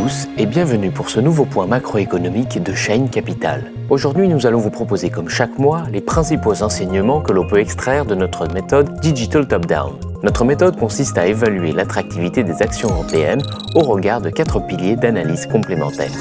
tous et bienvenue pour ce nouveau point macroéconomique de Shine Capital. Aujourd'hui, nous allons vous proposer comme chaque mois les principaux enseignements que l'on peut extraire de notre méthode Digital Top-Down. Notre méthode consiste à évaluer l'attractivité des actions européennes au regard de 4 piliers d'analyse complémentaires.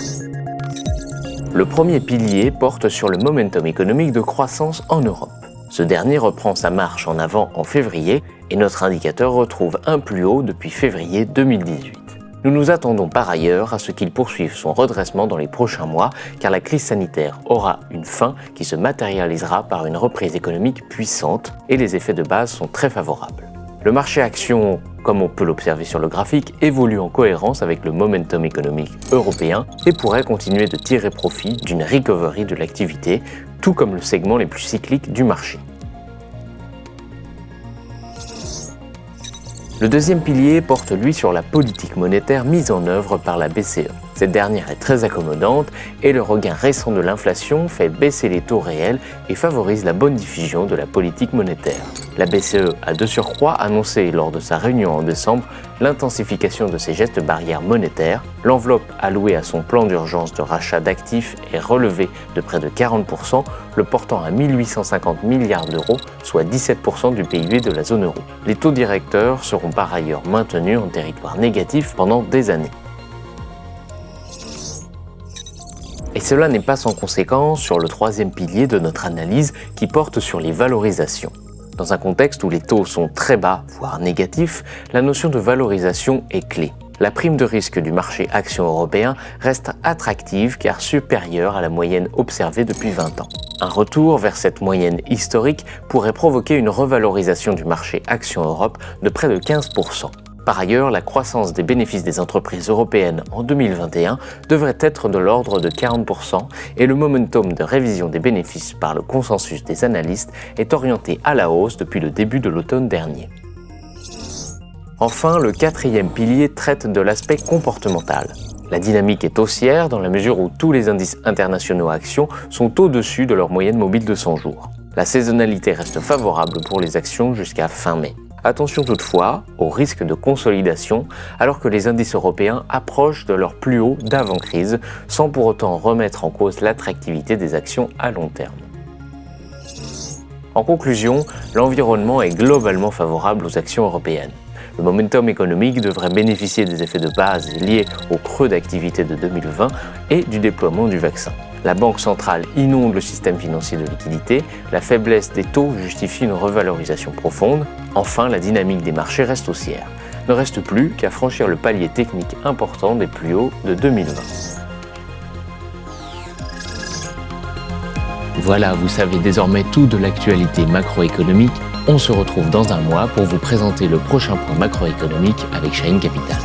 Le premier pilier porte sur le momentum économique de croissance en Europe. Ce dernier reprend sa marche en avant en février et notre indicateur retrouve un plus haut depuis février 2018. Nous nous attendons par ailleurs à ce qu'il poursuive son redressement dans les prochains mois car la crise sanitaire aura une fin qui se matérialisera par une reprise économique puissante et les effets de base sont très favorables. Le marché action, comme on peut l'observer sur le graphique, évolue en cohérence avec le momentum économique européen et pourrait continuer de tirer profit d'une recovery de l'activité, tout comme le segment les plus cycliques du marché. Le deuxième pilier porte lui sur la politique monétaire mise en œuvre par la BCE. Cette dernière est très accommodante et le regain récent de l'inflation fait baisser les taux réels et favorise la bonne diffusion de la politique monétaire. La BCE a de surcroît annoncé lors de sa réunion en décembre l'intensification de ses gestes barrières monétaires. L'enveloppe allouée à son plan d'urgence de rachat d'actifs est relevée de près de 40%, le portant à 1 850 milliards d'euros, soit 17% du PIB de la zone euro. Les taux directeurs seront par ailleurs maintenus en territoire négatif pendant des années. Et cela n'est pas sans conséquence sur le troisième pilier de notre analyse qui porte sur les valorisations. Dans un contexte où les taux sont très bas, voire négatifs, la notion de valorisation est clé. La prime de risque du marché action européen reste attractive car supérieure à la moyenne observée depuis 20 ans. Un retour vers cette moyenne historique pourrait provoquer une revalorisation du marché action Europe de près de 15%. Par ailleurs, la croissance des bénéfices des entreprises européennes en 2021 devrait être de l'ordre de 40% et le momentum de révision des bénéfices par le consensus des analystes est orienté à la hausse depuis le début de l'automne dernier. Enfin, le quatrième pilier traite de l'aspect comportemental. La dynamique est haussière dans la mesure où tous les indices internationaux actions sont au-dessus de leur moyenne mobile de 100 jours. La saisonnalité reste favorable pour les actions jusqu'à fin mai. Attention toutefois au risque de consolidation alors que les indices européens approchent de leur plus haut d'avant-crise sans pour autant remettre en cause l'attractivité des actions à long terme. En conclusion, l'environnement est globalement favorable aux actions européennes. Le momentum économique devrait bénéficier des effets de base liés au creux d'activité de 2020 et du déploiement du vaccin. La Banque centrale inonde le système financier de liquidité, la faiblesse des taux justifie une revalorisation profonde. Enfin, la dynamique des marchés reste haussière. Ne reste plus qu'à franchir le palier technique important des plus hauts de 2020. Voilà, vous savez désormais tout de l'actualité macroéconomique. On se retrouve dans un mois pour vous présenter le prochain point macroéconomique avec Shine Capital.